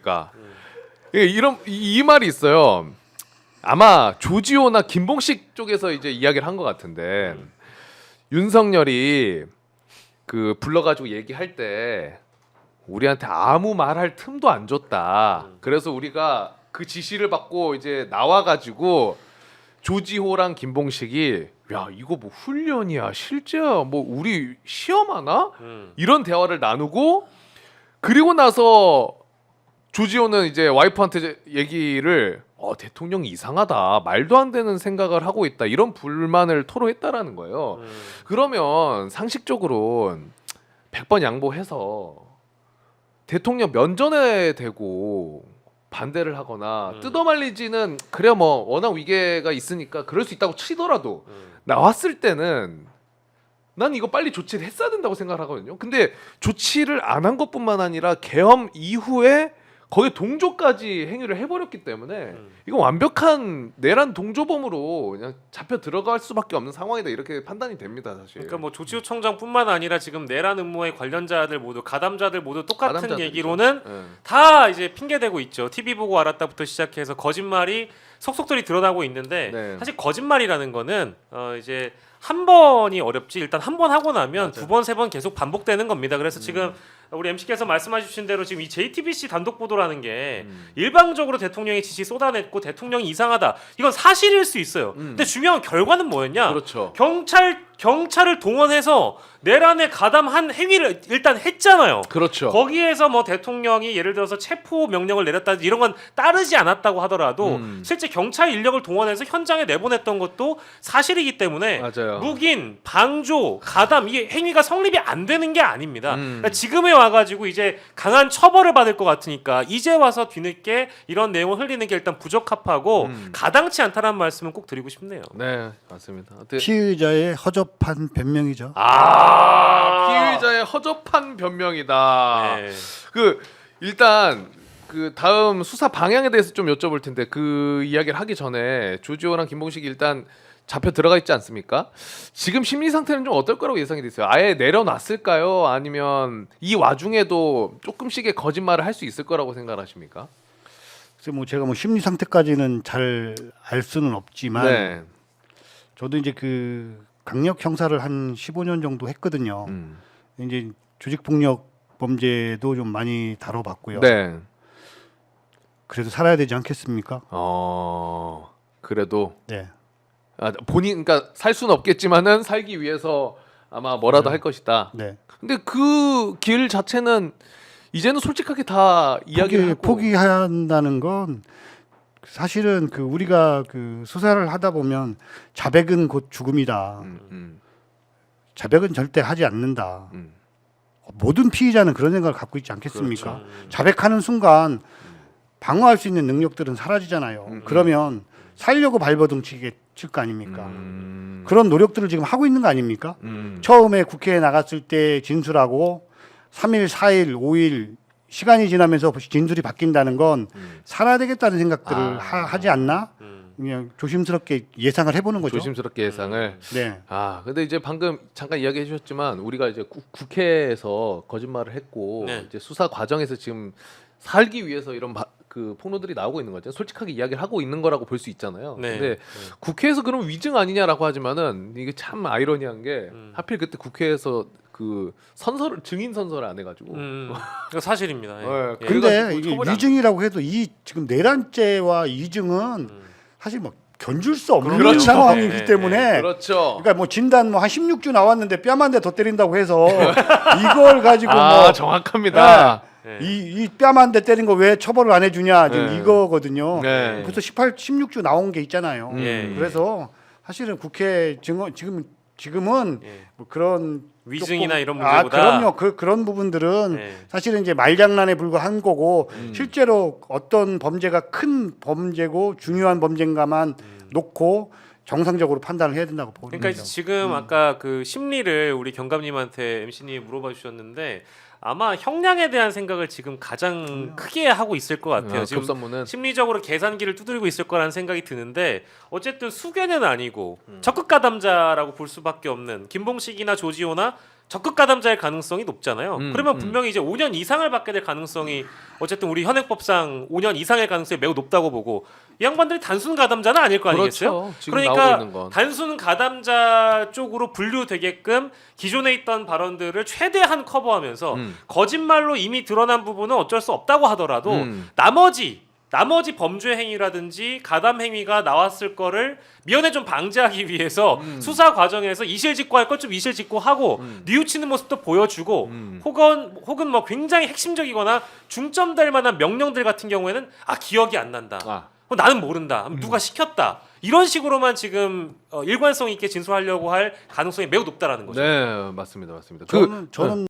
않습니까? 이 말이 있어요. 아마 조지호나 김봉식 쪽에서 이제 이야기를 한 것 같은데 윤석열이 그 불러가지고 얘기할 때 우리한테 아무 말할 틈도 안 줬다. 그래서 우리가 그 지시를 받고 이제 나와가지고 조지호랑 김봉식이 야 이거 뭐 훈련이야 실제야 뭐 우리 시험하나 이런 대화를 나누고 그리고 나서 조지호는 이제 와이프한테 얘기를 대통령이 이상하다 말도 안 되는 생각을 하고 있다 이런 불만을 토로했다라는 거예요. 그러면 상식적으로 100번 양보해서 대통령 면전에 대고 반대를 하거나 뜯어말리지는 그래 뭐 워낙 위계가 있으니까 그럴 수 있다고 치더라도 나왔을 때는 난 이거 빨리 조치를 했어야 된다고 생각을 하거든요. 근데 조치를 안 한 것뿐만 아니라 계엄 이후에 거기에 동조까지 행위를 해버렸기 때문에 이건 완벽한 내란 동조범으로 그냥 잡혀 들어갈 수밖에 없는 상황이다 이렇게 판단이 됩니다 사실. 그러니까 뭐 조치호 청장뿐만 아니라 지금 내란 음모의 관련자들 모두 가담자들 모두 똑같은 가담자들이죠. 얘기로는 네. 다 이제 핑계 대고 있죠. TV 보고 알았다부터 시작해서 거짓말이 속속들이 드러나고 있는데 네. 사실 거짓말이라는 거는 이제 한 번이 어렵지 일단 한 번 하고 나면 두 번 세 번 계속 반복되는 겁니다. 그래서 지금 우리 MC께서 말씀하신 대로 지금 이 JTBC 단독 보도라는 게 일방적으로 대통령의 지시 쏟아냈고 대통령이 이상하다 이건 사실일 수 있어요. 근데 중요한 결과는 뭐였냐? 그렇죠. 경찰을 동원해서 내란에 가담한 행위를 일단 했잖아요. 그렇죠. 거기에서 뭐 대통령이 예를 들어서 체포 명령을 내렸다 이런 건 따르지 않았다고 하더라도 실제 경찰 인력을 동원해서 현장에 내보냈던 것도 사실이기 때문에 맞아요. 묵인, 방조, 가담 이게 행위가 성립이 안 되는 게 아닙니다. 그러니까 지금에 와가지고 이제 강한 처벌을 받을 것 같으니까 이제 와서 뒤늦게 이런 내용을 흘리는 게 일단 부적합하고 가당치 않다는 말씀은 꼭 드리고 싶네요. 네 맞습니다. 피의자의 허접한 변명이죠. 피의자의 허접한 변명이다. 네. 그 일단 그 다음 수사 방향에 대해서 좀 여쭤볼 텐데 그 이야기를 하기 전에 조지호랑 김봉식이 일단 잡혀 들어가 있지 않습니까? 지금 심리 상태는 좀 어떨 거라고 예상이 됐어요. 아예 내려놨을까요? 아니면 이 와중에도 조금씩의 거짓말을 할 수 있을 거라고 생각하십니까? 그래서 뭐 제가 뭐 심리 상태까지는 잘 알 수는 없지만 네. 저도 이제 그 강력 형사를 한 15년 정도 했거든요. 이제 조직 폭력 범죄도 좀 많이 다뤄봤고요. 네. 그래도 살아야 되지 않겠습니까? 그래도 네. 본인 그러니까 살 수는 없겠지만은 살기 위해서 아마 뭐라도 할 것이다. 네. 근데 그 길 자체는 이제는 솔직하게 다 이야기를 하고 포기한다는 건 사실은 그 우리가 그 수사를 하다 보면 자백은 곧 죽음이다. 자백은 절대 하지 않는다. 모든 피의자는 그런 생각을 갖고 있지 않겠습니까? 그렇죠. 자백하는 순간 방어할 수 있는 능력들은 사라지잖아요. 그러면 살려고 발버둥 칠 거 아닙니까? 그런 노력들을 지금 하고 있는 거 아닙니까? 처음에 국회에 나갔을 때 진술하고 3일, 4일, 5일 시간이 지나면서 진술이 바뀐다는 건 살아야 되겠다는 생각들을 하지 않나? 그냥 조심스럽게 예상을 해보는 거죠. 조심스럽게 예상을. 네. 근데 이제 방금 잠깐 이야기해 주셨지만 우리가 이제 국회에서 거짓말을 했고 네. 이제 수사 과정에서 지금 살기 위해서 이런 그 폭로들이 나오고 있는 거죠. 솔직하게 이야기를 하고 있는 거라고 볼 수 있잖아요. 네. 근데 국회에서 그럼 위증 아니냐라고 하지만은 이게 참 아이러니한 게 하필 그때 국회에서 그 증인 선서를 안 해가지고. 이거 사실입니다. 예. 네, 예. 근데 그래가지고 이게 처벌이 안 위증이라고 해도 이 지금 내란죄와 이증은 사실 뭐 견줄 수 없는 그렇죠. 상황이기 네, 때문에 그렇죠. 그러니까 뭐 진단 뭐 한 16주 나왔는데 뼈 한 대 더 때린다고 해서 이걸 가지고 뭐 정확합니다. 네. 이 뺨 한 대 때린 거 왜 처벌을 안 해주냐 지금 네. 이거거든요. 네. 벌써 16주 나온 게 있잖아요. 예. 그래서 사실은 국회 지금은 예. 뭐 그런 위증이나 조금- 이런 문제보다 그럼요. 그런 부분들은 네. 사실은 이제 말장난에 불과한 거고 실제로 어떤 범죄가 큰 범죄고 중요한 범죄인가만 놓고 정상적으로 판단을 해야 된다고 보는 그러니까 거죠. 지금 아까 그 심리를 우리 경감님한테 MC님이 물어봐 주셨는데 아마 형량에 대한 생각을 지금 가장 크게 하고 있을 것 같아요. 지금 급선무는 심리적으로 계산기를 두드리고 있을 거라는 생각이 드는데 어쨌든 수괴는 아니고 적극 가담자라고 볼 수밖에 없는 김봉식이나 조지호나 적극 가담자일 가능성이 높잖아요. 그러면 음. 분명히 이제 5년 이상을 받게 될 가능성이 어쨌든 우리 현행법상 5년 이상의 가능성이 매우 높다고 보고 이 양반들이 단순 가담자는 아닐 거 아니겠어요? 그렇죠. 지금 나오고 있는 건. 단순 가담자 쪽으로 분류되게끔 기존에 있던 발언들을 최대한 커버하면서 거짓말로 이미 드러난 부분은 어쩔 수 없다고 하더라도 나머지 범죄 행위라든지 가담 행위가 나왔을 거를 미연에 좀 방지하기 위해서 수사 과정에서 이실직고할 것 좀 이실직고하고 뉘우치는 모습도 보여주고 혹은 뭐 굉장히 핵심적이거나 중점될 만한 명령들 같은 경우에는 기억이 안 난다. 나는 모른다. 누가 시켰다. 이런 식으로만 지금 일관성 있게 진술하려고 할 가능성이 매우 높다라는 거죠. 네, 맞습니다. 저는